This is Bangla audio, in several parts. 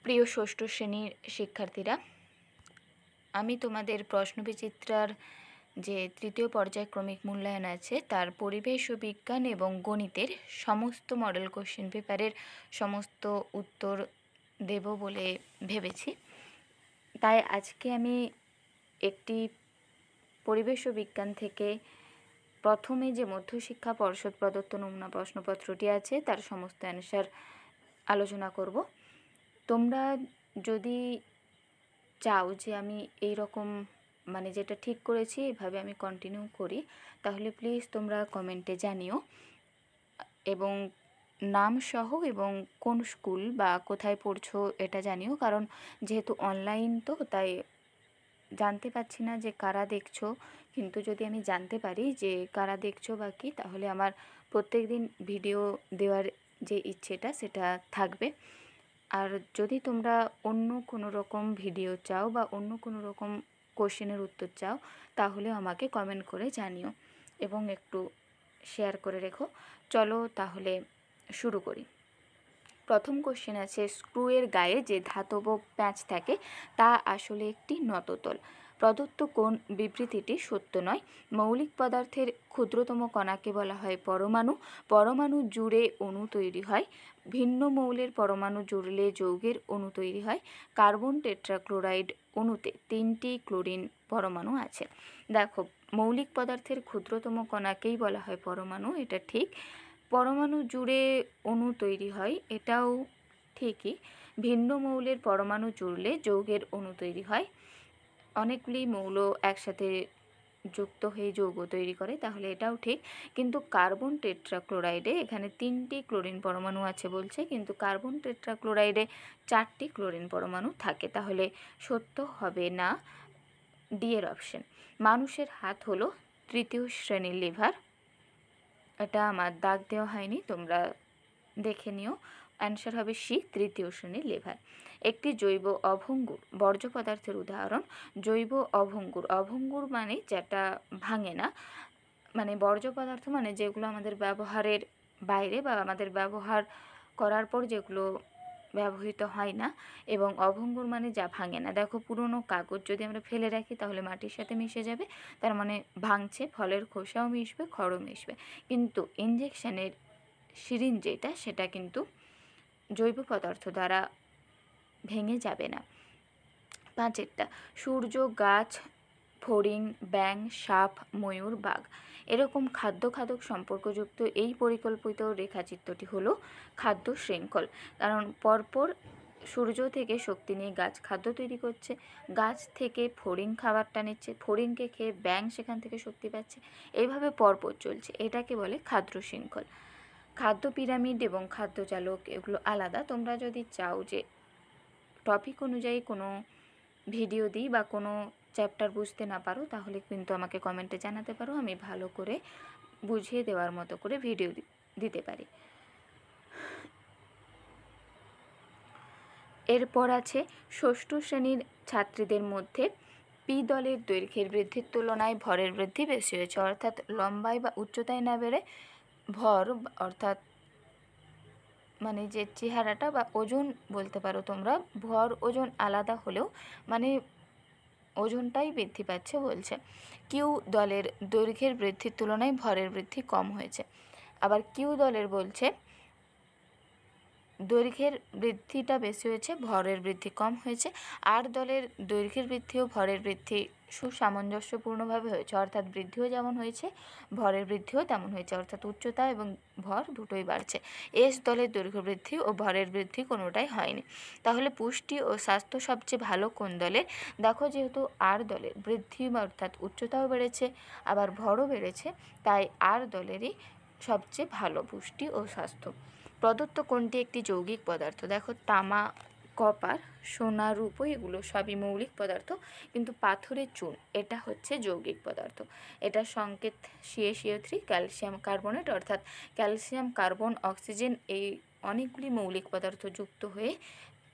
প্রিয় ষষ্ঠ শ্রেণীর শিক্ষার্থীরা, আমি তোমাদের প্রশ্নবিচিত্রার যে তৃতীয় পর্যায়ক্রমিক মূল্যায়ন আছে তার পরিবেশ ও বিজ্ঞান এবং গণিতের সমস্ত মডেল কোশ্চেন পেপারের সমস্ত উত্তর দেব বলে ভেবেছি। তাই আজকে আমি একটি পরিবেশ ও বিজ্ঞান থেকে প্রথমে যে মধ্যশিক্ষা পর্ষদ প্রদত্ত নমুনা প্রশ্নপত্রটি আছে তার সমস্ত অ্যান্সার আলোচনা করব। তোমরা যদি চাও যে আমি এই রকম যেটা ঠিক করেছি এভাবে আমি কন্টিনিউ করি, তাহলে প্লিজ তোমরা কমেন্টে জানিও এবং নাম সহ এবং কোন স্কুল বা কোথায় পড়ছো এটা জানিও। কারণ যেহেতু অনলাইন তো তাই জানতে পারছি না যে কারা দেখছো, কিন্তু যদি আমি জানতে পারি যে কারা দেখছো বা কি, তাহলে আমার প্রত্যেক দিন ভিডিও দেওয়ার যে ইচ্ছেটা সেটা থাকবে। আর যদি তোমরা অন্য কোনো রকম ভিডিও চাও বা অন্য কোনো রকম কোশ্চেনের উত্তর চাও, তাহলে আমাকে কমেন্ট করে জানিও এবং একটু শেয়ার করে রেখো। চলো তাহলে শুরু করি। প্রথম কোশ্চেন আছে, স্ক্রুয়ের গায়ে যে ধাতব প্যাঁচ থাকে তা আসলে একটি নততল। প্রদত্ত কোন বিবৃতিটি সত্য নয়? মৌলিক পদার্থের ক্ষুদ্রতম কণাকে বলা হয় পরমাণু। পরমাণু জুড়ে অণু তৈরি হয়। ভিন্ন মৌলের পরমাণু জুড়লে যৌগের অণু তৈরি হয়। কার্বন টেট্রাক্লোরাইড অণুতে 3টি ক্লোরিন পরমাণু আছে। দেখো, মৌলিক পদার্থের ক্ষুদ্রতম কণাকেই বলা হয় পরমাণু, এটা ঠিক। পরমাণু জুড়ে অণু তৈরি হয়, এটাও ঠিকই। ভিন্ন মৌলের পরমাণু জুড়লে যৌগের অণু তৈরি হয়। অনেকগুলি মৌল একসাথে যুক্ত হয়ে যৌগ তৈরি করে, তাহলে এটাও ঠিক। কিন্তু কার্বন টেট্রাক্লোরাইডে এখানে 3টি ক্লোরিন পরমাণু আছে বলছে, কিন্তু কার্বন টেট্রাক্লোরাইডে 4টি ক্লোরিন পরমাণু থাকে, তাহলে সত্য হবে না ডি এর অপশন। মানুষের হাত হলো তৃতীয় শ্রেণীর লিভার। এটা আমার দাগ দেওয়া হয়নি, তোমরা দেখে নিও। অ্যান্সার হবে সি, তৃতীয় শ্রেণীর লিভার। একটি জৈব অভঙ্গুর বর্জ্য পদার্থের উদাহরণ। জৈব অভঙ্গুর, অভঙ্গুর মানে যেটা ভাঙে না, বর্জ্য পদার্থ মানে যেগুলো আমাদের ব্যবহারের বাইরে বা আমাদের ব্যবহার করার পর যেগুলো ব্যবহৃত হয় না, এবং অভঙ্গুর মানে যা ভাঙে না। দেখো, পুরনো কাগজ যদি আমরা ফেলে রাখি তাহলে মাটির সাথে মিশে যাবে, তার মানে ভাঙছে, ফলের খোসাও মিশবে, খড়ও মিশবে। কিন্তু ইঞ্জেকশনের সিরিঞ্জ যেটা, সেটা কিন্তু জৈব পদার্থ দ্বারা ভেঙে যাবে না। 5এরটা, সূর্য, গাছ, ফড়িং, ব্যাঙ, সাপ, ময়ূর, বাঘ এরকম খাদ্য খাদক সম্পর্কযুক্ত এই পরিকল্পিত রেখাচিত্রটি হলো খাদ্য শৃঙ্খল। কারণ পরপর সূর্য থেকে শক্তি নিয়ে গাছ খাদ্য তৈরি করছে, গাছ থেকে ফড়িং খাবারটা নিচ্ছে, ফড়িংকে খেয়ে ব্যাঙ সেখান থেকে শক্তি পাচ্ছে, এইভাবে পরপর চলছে, এটাকে বলে খাদ্য শৃঙ্খল। খাদ্য পিরামিড এবং খাদ্য চালক এগুলো আলাদা। তোমরা যদি চাও যে টপিক অনুযায়ী কোনো ভিডিও দিই বা কোনো চ্যাপ্টার বুঝতে না পারো, তাহলে কিন্তু আমাকে কমেন্টে জানাতে পারো, আমি ভালো করে বুঝিয়ে দেওয়ার মতো করে ভিডিও দিতে পারি। এরপর আছে, ষষ্ঠ শ্রেণীর ছাত্রীদের মধ্যে পি দলের দৈর্ঘ্যের বৃদ্ধির তুলনায় ভরের বৃদ্ধি বেশি হয়েছে। অর্থাৎ লম্বায় বা উচ্চতায় না বেড়ে ভর, অর্থাৎ যে চেহারাটা বা ওজন বলতে পারো তোমরা, ভর ওজন আলাদা হলেও ওজনটাই বৃদ্ধি পাচ্ছে বলছে। কিউ দলের দৈর্ঘ্যের বৃদ্ধির তুলনায় ভরের বৃদ্ধি কম হয়েছে। আবার কিউ দলের বলছে দৈর্ঘ্যের বৃদ্ধিটা বেশি হয়েছে, ভরের বৃদ্ধি কম হয়েছে। আর দলের দৈর্ঘ্যের বৃদ্ধি ও ভরের বৃদ্ধি সুসামঞ্জস্যপূর্ণভাবে হয়েছে, অর্থাৎ বৃদ্ধিও যেমন হয়েছে ভরের বৃদ্ধিও তেমন হয়েছে, অর্থাৎ উচ্চতা এবং ভর দুটোই বাড়ছে। এস দলের দৈর্ঘ্য বৃদ্ধি ও ভরের বৃদ্ধি কোনোটাই হয়নি। তাহলে পুষ্টি ও স্বাস্থ্য সবচেয়ে ভালো কোন দলের? দেখো, যেহেতু আর দলের বৃদ্ধি অর্থাৎ উচ্চতাও বেড়েছে আবার ভরও বেড়েছে, তাই আর দলেরই সবচেয়ে ভালো পুষ্টি ও স্বাস্থ্য। প্রদত্ত কোনটি একটি যৌগিক পদার্থ? দেখো, তামা, কপার, সোনা, রূপো এগুলো সবই মৌলিক পদার্থ, কিন্তু পাথরের চুন এটা হচ্ছে যৌগিক পদার্থ। এটা সংকেত CaCO3, ক্যালসিয়াম কার্বনেট, অর্থাৎ ক্যালসিয়াম, কার্বন, অক্সিজেন এই অনেকগুলি মৌলিক পদার্থ যুক্ত হয়ে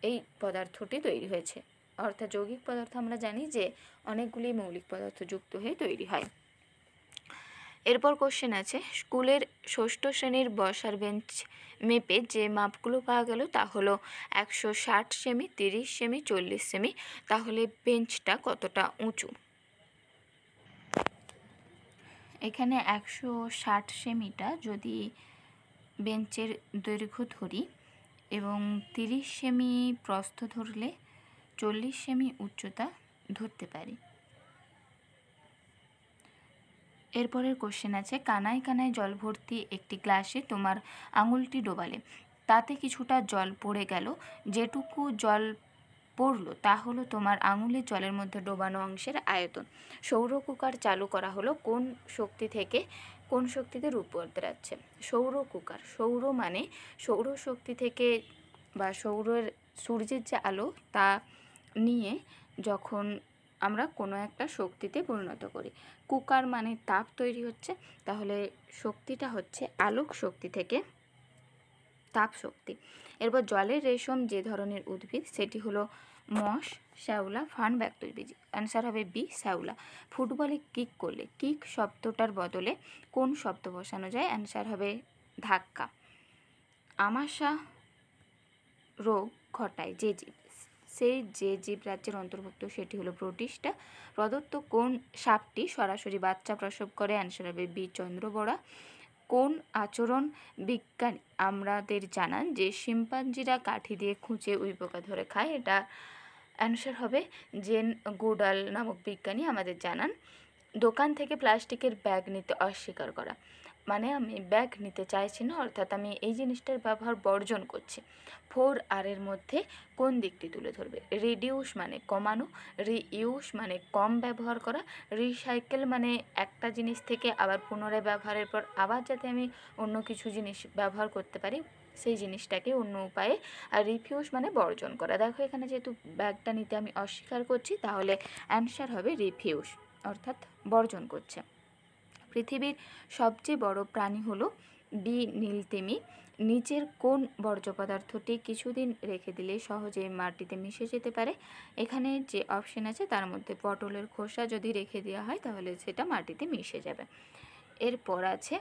এই পদার্থটি তৈরি হয়েছে। অর্থাৎ যৌগিক পদার্থ আমরা জানি যে অনেকগুলি মৌলিক পদার্থ যুক্ত হয়ে তৈরি হয়। এরপর কোশ্চেন আছে, স্কুলের ষষ্ঠ শ্রেণীর বসার মেপে যে মাপগুলো পাওয়া গেল তা হলো 160 সেমি, 30 সেমি, 40 সেমি। তাহলে বেঞ্চটা কতটা উঁচু? এখানে 160 সেমিটা যদি বেঞ্চের দৈর্ঘ্য ধরি এবং 30 সেমি প্রস্থ ধরলে 40 সেমি উচ্চতা ধরতে পারি। এরপরের কোশ্চেন আছে, কানায় কানায় জল ভর্তি একটি গ্লাসে তোমার আঙুলটি ডোবালে তাতে কিছুটা জল পড়ে গেল, যেটুকু জল পড়লো তা হলো তোমার আঙুলের জলের মধ্যে ডোবানো অংশের আয়তন। সৌর কুকার চালু করা হলো কোন শক্তি থেকে? কোন শক্তিতে রূপান্তর যাচ্ছে? সৌর কুকার। সৌর মানে সৌরশক্তি থেকে বা সূর্যের যে আলো তা নিয়ে যখন আমরা কোনো একটা শক্তিতে পরিণত করি। কুকার মানে তাপ তৈরি হচ্ছে, তাহলে শক্তিটা হচ্ছে আলোক শক্তি থেকে তাপ শক্তি। এরপর জলের রেশম যে ধরনের উদ্ভিদ সেটি হলো মস, শ্যাওলা, ফার্ন বা তৈলবীজ। অ্যান্সার হবে বি, শ্যাওলা। ফুটবলে কিক করলে কিক শব্দটার বদলে কোন শব্দ বসানো যায়? অ্যান্সার হবে ধাক্কা। আমাশা রোগ ঘটায় যে জীব, সেই যে জীব রাজ্যের অন্তর্ভুক্ত সেটি হলো প্রোটিস্টা। প্রদত্ত কোন সাপটি সরাসরি বাচ্চা প্রসব করে? অ্যান্সার হবে বি, চন্দ্রবড়া। কোন আচরণ বিজ্ঞানী আমাদের জানান যে শিম্পাঞ্জিরা কাঠি দিয়ে খুঁচে উইপোকা ধরে খায়? এটা অ্যান্সার হবে জেন গুডাল নামক বিজ্ঞানী আমাদের জানান। দোকান থেকে প্লাস্টিকের ব্যাগ নিতে অস্বীকার করা মানে আমি ব্যাগ নিতে চাইছি না, অর্থাৎ আমি এই জিনিসটার ব্যবহার বর্জন করছি। 4R এর মধ্যে কোন দিকটি তুলে ধরবে? রিডিউস মানে কমানো, রিইউস মানে কম ব্যবহার করা, রিসাইকেল মানে একটা জিনিস থেকে আবার পুনরায় ব্যবহারের পর আবার যাতে আমি অন্য কিছু জিনিস ব্যবহার করতে পারি সেই জিনিসটাকে অন্য উপায়ে, আর রিফিউজ মানে বর্জন করা। দেখো এখানে যেহেতু ব্যাগটা নিতে আমি অস্বীকার করছি তাহলে অ্যান্সার হবে রিফিউজ, অর্থাৎ বর্জন করছে। পৃথিবীর সবচেয়ে বড় প্রাণী হলো বি, নীলতিমি। নিচের কোন বর্জ্য পদার্থটি কিছুদিন রেখে দিলে সহজে মাটিতে মিশে যেতে পারে? এখানে যে অপশন আছে তার মধ্যে পটলের খোসা যদি রেখে দেওয়া হয় তাহলে সেটা মাটিতে মিশে যাবে। এরপর আছে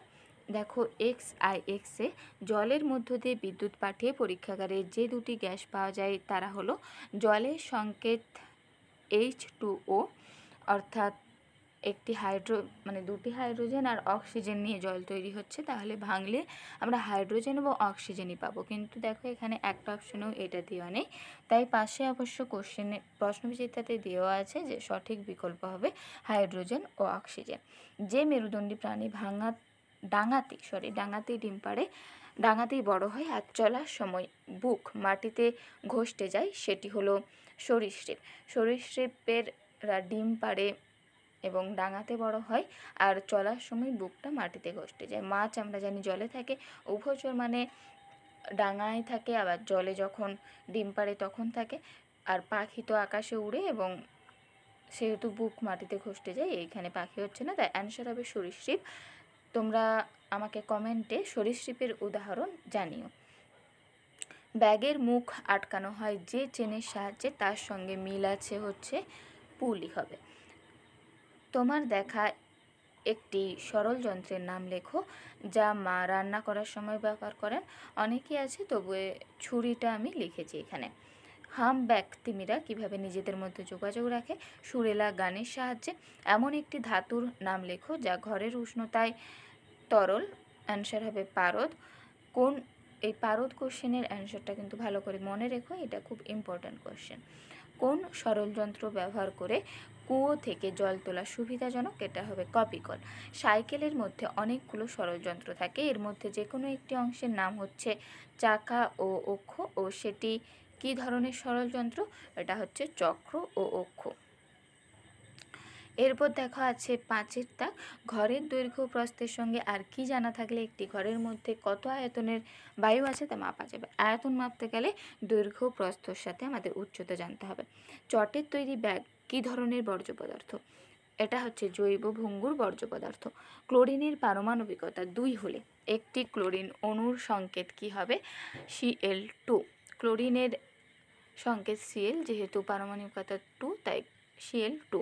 দেখো XIX-এ জলের মধ্য দিয়ে বিদ্যুৎ পাঠিয়ে পরীক্ষাগারে যে দুটি গ্যাস পাওয়া যায় তারা হলো জলের সংকেত H2O, অর্থাৎ একটি দুটি হাইড্রোজেন আর অক্সিজেন নিয়ে জল তৈরি হচ্ছে, তাহলে ভাঙলে আমরা হাইড্রোজেন এবং অক্সিজেনই পাবো। কিন্তু দেখো এখানে একটা অপশনেও এটা দেওয়া নেই, তাই পাশে অবশ্য কোশ্চেনে প্রশ্নবিচিত্রাতে দেওয়া আছে যে সঠিক বিকল্প হবে হাইড্রোজেন ও অক্সিজেন। যে মেরুদণ্ডী প্রাণী ডাঙাতেই ডিম পাড়ে, ডাঙাতেই বড় হয় আর চলার সময় বুক মাটিতে ঘষতে যায় সেটি হলো সরীসৃপ। সরীসৃপেররা ডিম পাড়ে এবং ডাঙাতে বড় হয় আর চলার সময় বুকটা মাটিতে ঘষতে যায়। মাছ আমরা জানি জলে থাকে, উভচর মানে ডাঙায় থাকে আবার জলে যখন ডিম পাড়ে তখন থাকে, আর পাখি তো আকাশে উড়ে এবং সেহেতু বুক মাটিতে ঘষতে যায়, এইখানে পাখি হচ্ছে না, তাই অ্যান্সার হবে সরীসৃপ। তোমরা আমাকে কমেন্টে সরীসৃপের উদাহরণ জানিও। ব্যাগের মুখ আটকানো হয় যে চেনের সাহায্যে তার সঙ্গে মিল আছে হচ্ছে পুলি হবে। তোমার দেখা একটি সরল যন্ত্রের নাম লেখো যা মা রান্না করার সময় ব্যবহার করেন। অনেকেই আছে তবু ছুরিটা আমি লিখেছি এখানে। হামব্যাক তিমিরা কিভাবে নিজেদের মধ্যে যোগাযোগ রাখে? সুরেলা গানের সাহায্যে। এমন একটি ধাতুর নাম লেখো যা ঘরের উষ্ণতায় তরল। অ্যান্সার হবে পারদ। এই পারদ কোশ্চেনের অ্যান্সারটা কিন্তু ভালো করে মনে রেখো, এটা খুব ইম্পর্ট্যান্ট কোশ্চেন। কোন সরল যন্ত্র ব্যবহার করে কুয়ো থেকে জল তোলা সুবিধাজনক? এটা হবে কপিকল। সাইকেলের মধ্যে অনেকগুলো সরল যন্ত্র থাকে, এর মধ্যে যে কোনো একটি অংশের নাম হচ্ছে চাকা ও অক্ষ, ও সেটি কী ধরনের সরল যন্ত্র? এটা হচ্ছে চক্র ও অক্ষ। এরপর দেখা আছে 5-এর দাগ, ঘরের দৈর্ঘ্য প্রস্থের সঙ্গে আর কি জানা থাকলে একটি ঘরের মধ্যে কত আয়তনের বায়ু আছে তা মাপা যাবে? আয়তন মাপতে গেলে দৈর্ঘ্য প্রস্থর সাথে আমাদের উচ্চতা জানতে হবে। চটের তৈরি ব্যাগ কী ধরনের বর্জ্য পদার্থ? এটা হচ্ছে জৈব ভঙ্গুর বর্জ্য পদার্থ। ক্লোরিনের পারমাণবিকতা 2 হলে একটি ক্লোরিন অণুর সংকেত কি হবে? Cl2। ক্লোরিনের সংকেত Cl, যেহেতু পারমাণবিকতা 2 তাই Cl2।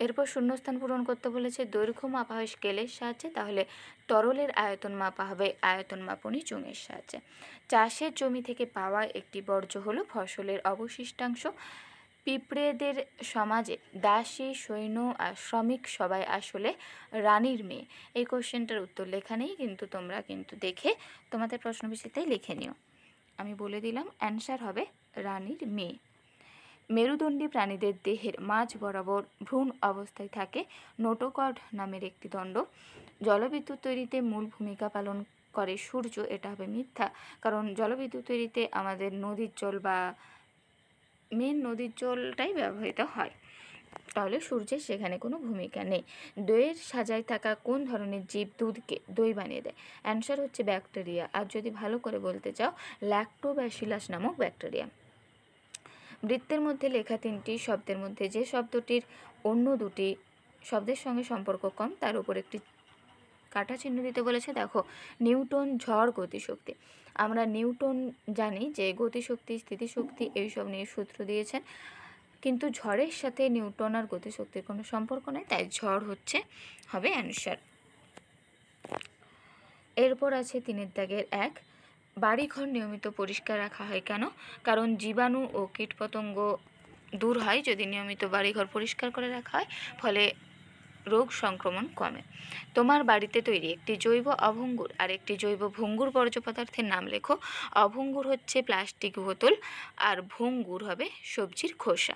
এরপর শূন্যস্থান পূরণ করতে বলেছে। দৈর্ঘ্য মাপা হয় স্কেলের সাহায্যে, তাহলে তরলের আয়তন মাপা হবে আয়তন মাপনী চুঙের সাহায্যে। চাষের জমি থেকে পাওয়া একটি বর্জ্য হলো ফসলের অবশিষ্টাংশ। পিঁপড়েদের সমাজে দাসী, সৈন্য আর শ্রমিক সবাই আসলে রানীর মেয়ে। এই কোশ্চেনটার উত্তর লেখা নেই, কিন্তু তোমরা কিন্তু দেখে তোমাদের প্রশ্নবিচিত্রায় লিখে নিও। আমি বলে দিলাম, অ্যান্সার হবে রানীর মেয়ে। মেরুদণ্ডী প্রাণীদের দেহের মাঝ বরাবর ভ্রূণ অবস্থায় থাকে নোটোকর্ড নামের একটি দণ্ড। জলবিদ্যুৎ তৈরিতে মূল ভূমিকা পালন করে সূর্য, এটা হবে মিথ্যা, কারণ জলবিদ্যুৎ তৈরিতে আমাদের নদীর জল বা মেন নদীর জলটাই ব্যবহৃত হয়, তাহলে সূর্যের সেখানে কোনো ভূমিকা নেই। দইয়ের সাজায় থাকা কোন ধরনের জীব দুধকে দই বানিয়ে দেয়? অ্যান্সার হচ্ছে ব্যাকটেরিয়া। আর যদি ভালো করে বলতে চাও, ল্যাক্টোব্যাসিলাস নামক ব্যাকটেরিয়া। বৃত্তের মধ্যে লেখা 3টি শব্দের মধ্যে যে শব্দটির অন্য 2টি শব্দের সঙ্গে সম্পর্ক কম, তার উপর একটি কাটা চিহ্ন দিতে বলেছে। দেখো, নিউটন, ঝড়, গতিশক্তি। আমরা নিউটন জানি যে গতিশক্তি, স্থিতিশক্তি এইসব নিয়ে সূত্র দিয়েছেন, কিন্তু ঝড়ের সাথে নিউটন আর গতিশক্তির কোনো সম্পর্ক নেই, তাই ঝড় হবে অ্যান্সার। এরপর আছে 3 দাগের 1, বাড়িঘর নিয়মিত পরিষ্কার রাখা হয় কেন? কারণ জীবাণু ও কীটপতঙ্গ দূর হয় যদি নিয়মিত বাড়িঘর পরিষ্কার করে রাখা হয়, ফলে রোগ সংক্রমণ কমে। তোমার বাড়িতে তৈরি একটি জৈব অভঙ্গুর আর একটি জৈব ভঙ্গুর বর্জ্য পদার্থের নাম লেখো। অভঙ্গুর হচ্ছে প্লাস্টিক বোতল, আর ভঙ্গুর হবে সবজির খোসা।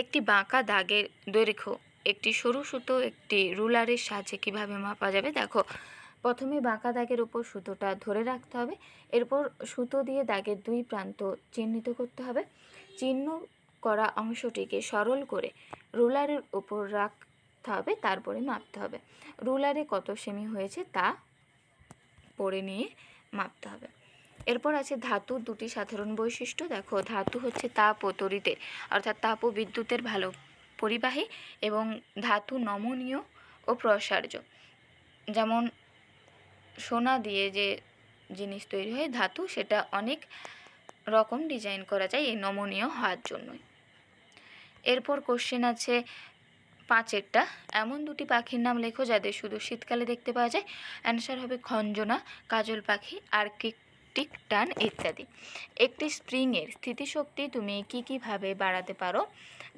একটি বাঁকা দাগের দৈর্ঘ্য একটি সরু সুতো একটি রুলারের সাহায্যে কিভাবে মাপা যাবে? দেখো, প্রথমে বাঁকা দাগের উপর সুতোটা ধরে রাখতে হবে, এরপর সুতো দিয়ে দাগের 2 প্রান্ত চিহ্নিত করতে হবে। চিহ্ন করা অংশটিকে সরল করে রুলারের উপর রাখতে হবে, তারপরে মাপতে হবে। রুলারে কত সেমি হয়েছে তা পড়ে নিয়ে মাপতে হবে। এরপর আছে ধাতুর 2টি সাধারণ বৈশিষ্ট্য। দেখো, ধাতু হচ্ছে তাপ ও তড়িতের অর্থাৎ তাপ ও বিদ্যুতের ভালো পরিবাহী, এবং ধাতু নমনীয় ও প্রসার্য। যেমন সোনা দিয়ে যে জিনিস তৈরি হয় ধাতু, সেটা অনেক রকম ডিজাইন করা যায় এই নমনীয় হওয়ার জন্যই। এরপর কোশ্চেন আছে 5এরটা, এমন 2টি পাখির নাম লেখো যাদের শুধু শীতকালে দেখতে পাওয়া যায়। অ্যান্সার হবে খঞ্জনা, কাজল পাখি, আর্কটিক টার্ন ইত্যাদি। একটি স্প্রিংয়ের স্থিতিশক্তি তুমি কীভাবে বাড়াতে পারো?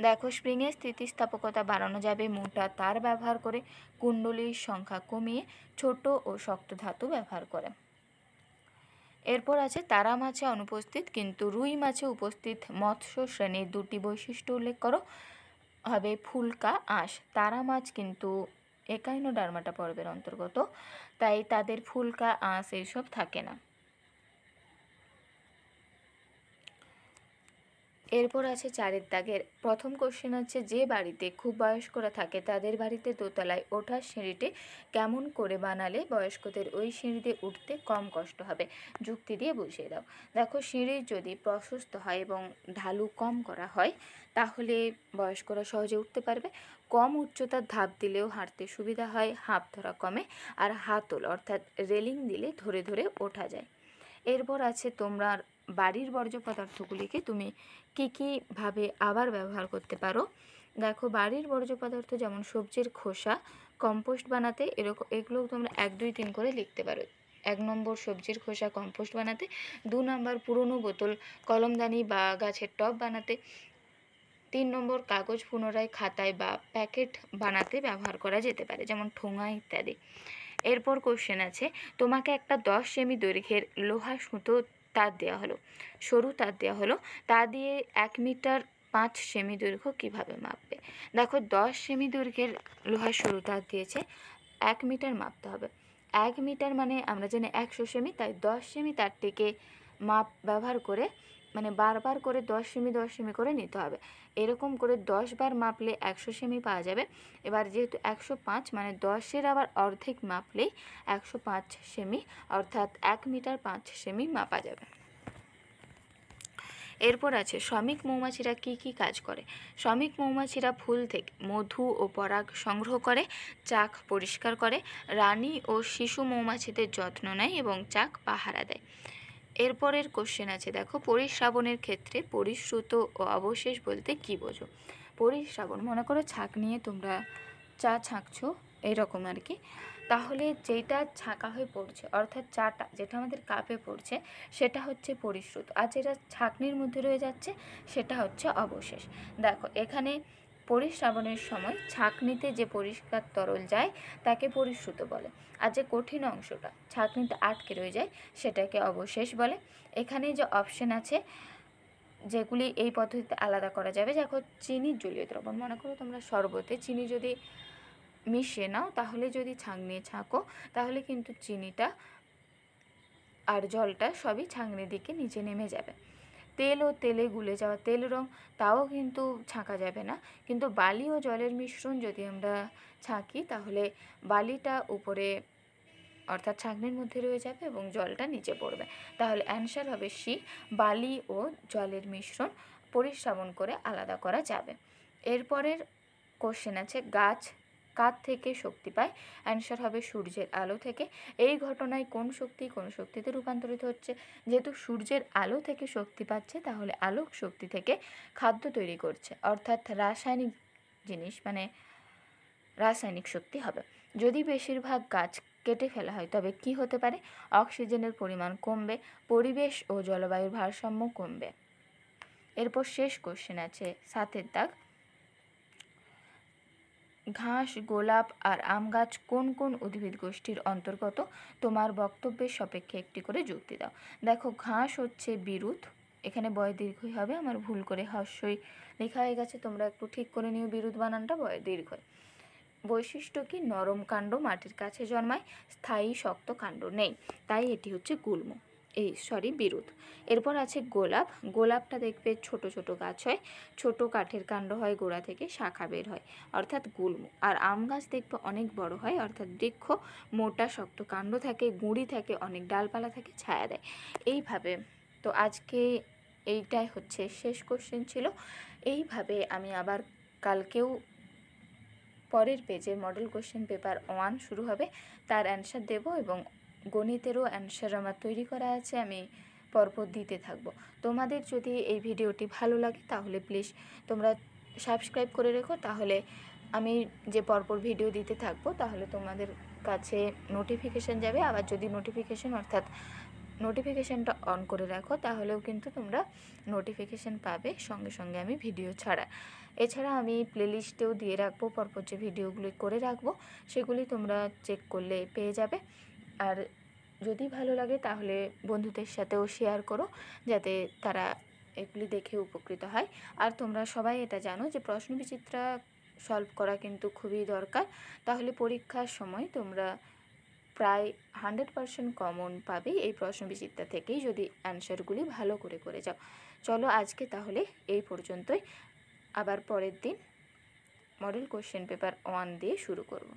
দেখো, স্প্রিংয়ের স্থিতিস্থাপকতা বাড়ানো যাবে মোটা তার ব্যবহার করে, কুণ্ডলীর সংখ্যা কমিয়ে, ছোট ও শক্ত ধাতু ব্যবহার করে। এরপর আছে তারা মাছে অনুপস্থিত কিন্তু রুই মাছে উপস্থিত মৎস্য শ্রেণীর 2টি বৈশিষ্ট্য উল্লেখ করো। হবে ফুলকা, আঁশ। তারা মাছ কিন্তু একাইনোডার্মাটা পর্বের অন্তর্গত, তাই তাদের ফুলকা, আঁশ এইসব থাকে না। এরপর আছে 4এর দাগের প্রথম কোশ্চেন আছে, যে বাড়িতে খুব বয়স্করা থাকে তাদের বাড়িতে দোতলায় ওঠার সিঁড়িটি কেমন করে বানালে বয়স্কদের ওই সিঁড়িতে উঠতে কম কষ্ট হবে? যুক্তি দিয়ে বুঝিয়ে দাও। দেখো, সিঁড়ি যদি প্রশস্ত হয় এবং ঢালু কম করা হয় তাহলে বয়স্করা সহজে উঠতে পারবে। কম উচ্চতার ধাপ দিলেও হাঁটতে সুবিধা হয়, হাঁপ ধরা কমে, আর হাতল অর্থাৎ রেলিং দিলে ধরে ধরে ওঠা যায়। এরপর আছে তোমার বাড়ির বর্জ্য পদার্থগুলিকে তুমি কীভাবে আবার ব্যবহার করতে পারো? দেখো, বাড়ির বর্জ্য পদার্থ যেমন সবজির খোসা কম্পোস্ট বানাতে, এগুলো তোমরা 1, 2, 3 করে লিখতে পারো। 1 নম্বর সবজির খোসা কম্পোস্ট বানাতে, 2 নম্বর পুরনো বোতল কলমদানি বা গাছের টব বানাতে, 3 নম্বর কাগজ পুনরায় খাতায় বা প্যাকেট বানাতে ব্যবহার করা যেতে পারে, যেমন ঠোঙা ইত্যাদি। এরপর কোশ্চেন আছে, তোমাকে একটা 10 সেমি দৈর্ঘ্যের লোহা সুতো তার দেওয়া হলো, সরু তার দেওয়া হলো, তা দিয়ে 1 মিটার 5 সেমি দৈর্ঘ্য কিভাবে মাপবে? দেখো, 10 সেমি দৈর্ঘ্যের লোহার সরু তার দিয়েছে, 1 মিটার মাপতে হবে। 1 মিটার মানে আমরা জানি 100 সেমি, তাই 10 সেমি তারটিকে মাপ ব্যবহার করে মানে বারবার করে 10 সেমি 10 সেমি করে নিতে হবে। এরকম করে 10 বার মাপলে 100 সেমি পাওয়া যাবে। এবার যেহেতু 105 মানে 10-এর আবার অর্ধেক মাপলেই 105 সেমি অর্থাৎ 1 মিটার 5 সেমি মাপা যাবে। এরপর আছে শ্রমিক মৌমাছিরা কি কি কাজ করে? শ্রমিক মৌমাছিরা ফুল থেকে মধু ও পরাগ সংগ্রহ করে, চাক পরিষ্কার করে, রানী ও শিশু মৌমাছিদের যত্ন নেয় এবং চাক পাহারা দেয়। এরপরের কোশ্চেন আছে, দেখো, পরিশ্রাবণের ক্ষেত্রে পরিশ্রুত ও অবশেষ বলতে কি বোঝো? পরিশ্রাবণ, মনে করো ছাঁক নিয়ে তোমরা চা ছাঁকছো এরকম আর কি, তাহলে যেটা ছাঁকা হয়ে পড়ছে অর্থাৎ চাটা যেটা আমাদের কাপে পড়ছে সেটা হচ্ছে পরিশ্রুত, আর যেটা ছাঁকনির মধ্যে রয়ে যাচ্ছে সেটা হচ্ছে অবশেষ। দেখো এখানে পরিশ্রাবণের সময় ছাঁকনিতে যে পরিষ্কার তরল যায় তাকে পরিশ্রুত বলে, আর যে কঠিন অংশটা ছাঁকনিতে আটকে রয়ে যায় সেটাকে অবশেষ বলে। এখানে যে অপশন আছে যেগুলি এই পদ্ধতিতে আলাদা করা যাবে, দেখো চিনি জলীয় দ্রবণ, মনে করো তোমরা শরবতে চিনি যদি মিশিয়ে নাও তাহলে যদি ছাঁকনি ছাঁকো তাহলে কিন্তু চিনিটা আর জলটা সবই ছাঁকনির দিকে নিচে নেমে যাবে। তেল ও তেলে গুলে যাওয়া তেল রং, তাও কিন্তু ছাঁকা যাবে না, কিন্তু বালি ও জলের মিশ্রণ যদি আমরা ছাঁকি তাহলে বালিটা উপরে অর্থাৎ ছাঁকনির মধ্যে রয়ে যাবে এবং জলটা নিচে পড়বে। তাহলে অ্যান্সার হবে সি, বালি ও জলের মিশ্রণ পরিশ্রাবণ করে আলাদা করা যাবে। এরপরের কোশ্চেন আছে গাছ কার থেকে শক্তি পায়, অ্যান্সার হবে সূর্যের আলো থেকে। এই ঘটনায় কোন শক্তি কোন শক্তিতে রূপান্তরিত হচ্ছে, যেহেতু সূর্যের আলো থেকে শক্তি পাচ্ছে তাহলে আলোক শক্তি থেকে খাদ্য তৈরি করছে, অর্থাৎ রাসায়নিক জিনিস মানে রাসায়নিক শক্তি হবে। যদি বেশিরভাগ গাছ কেটে ফেলা হয় তবে কি হতে পারে, অক্সিজেনের পরিমাণ কমবে, পরিবেশ ও জলবায়ুর ভারসাম্য কমবে। এরপর শেষ কোশ্চেন আছে 7-এর দাগ, ঘাস, গোলাপ আর আম গাছ কোন কোন উদ্ভিদ গোষ্ঠীর অন্তর্গত, তোমার বক্তব্যের সাপেক্ষে একটি করে যুক্তি দাও। দেখো ঘাস হচ্ছে বিরুৎ, এখানে বয় দীর্ঘই হবে, আমার ভুল করে হর্ষই লেখা হয়ে গেছে, তোমরা একটু ঠিক করে নিও বিরুৎ বানানটা, বয় দীর্ঘই। বৈশিষ্ট্য কি, নরম কাণ্ড, মাটির কাছে জন্মায়, স্থায়ী শক্ত কাণ্ড নেই, তাই এটি হচ্ছে গুল্ম বিরুৎ। এরপর আছে গোলাপ, গোলাপটা দেখবে ছোট ছোট গাছ হয়, ছোট কাঠের কাণ্ড হয়, গোড়া থেকে শাখা বের হয় অর্থাৎ গুল্ম। আর আম গাছ দেখবে অনেক বড় হয় অর্থাৎ বৃক্ষ, মোটা শক্ত কাণ্ড থাকে, গুঁড়ি থাকে, অনেক ডালপালা থাকে, ছায়া দেয়। এইভাবে তো আজকে এইটাই হচ্ছে শেষ কোশ্চেন ছিল। এইভাবে আমি আবার কালকেও পরের পেজে মডেল কোশ্চেন পেপার 1 শুরু হবে, তার অ্যান্সার দেব এবং গণিতেরও অ্যান্সার আমার তৈরি করা আছে, আমি পরপর দিতে থাকবো। তোমাদের যদি এই ভিডিওটি ভালো লাগে তাহলে প্লিজ তোমরা সাবস্ক্রাইব করে রেখো, তাহলে আমি যে পরপর ভিডিও দিতে থাকবো তাহলে তোমাদের কাছে নোটিফিকেশান যাবে। আবার যদি নোটিফিকেশানটা অন করে রাখো তাহলেও কিন্তু তোমরা নোটিফিকেশান পাবে সঙ্গে সঙ্গে আমি ভিডিও ছাড়া। এছাড়া আমি প্লেলিস্টেও দিয়ে রাখবো পরপর যে ভিডিওগুলি করে রাখবো, সেগুলি তোমরা চেক করলে পেয়ে যাবে। আর যদি ভালো লাগে তাহলে বন্ধুদের সাথেও শেয়ার করো যাতে তারা এগুলি দেখে উপকৃত হয়। আর তোমরা সবাই এটা জানো যে প্রশ্নবিচিত্রা সলভ করা কিন্তু খুবই দরকার, তাহলে পরীক্ষার সময় তোমরা প্রায় 100% কমন পাবে এই প্রশ্নবিচিত্রা থেকেই যদি অ্যান্সারগুলি ভালো করে যাও। চলো আজকে তাহলে এই পর্যন্তই, আবার পরের দিন মডেল কোশ্চেন পেপার 1 দিয়ে শুরু করব।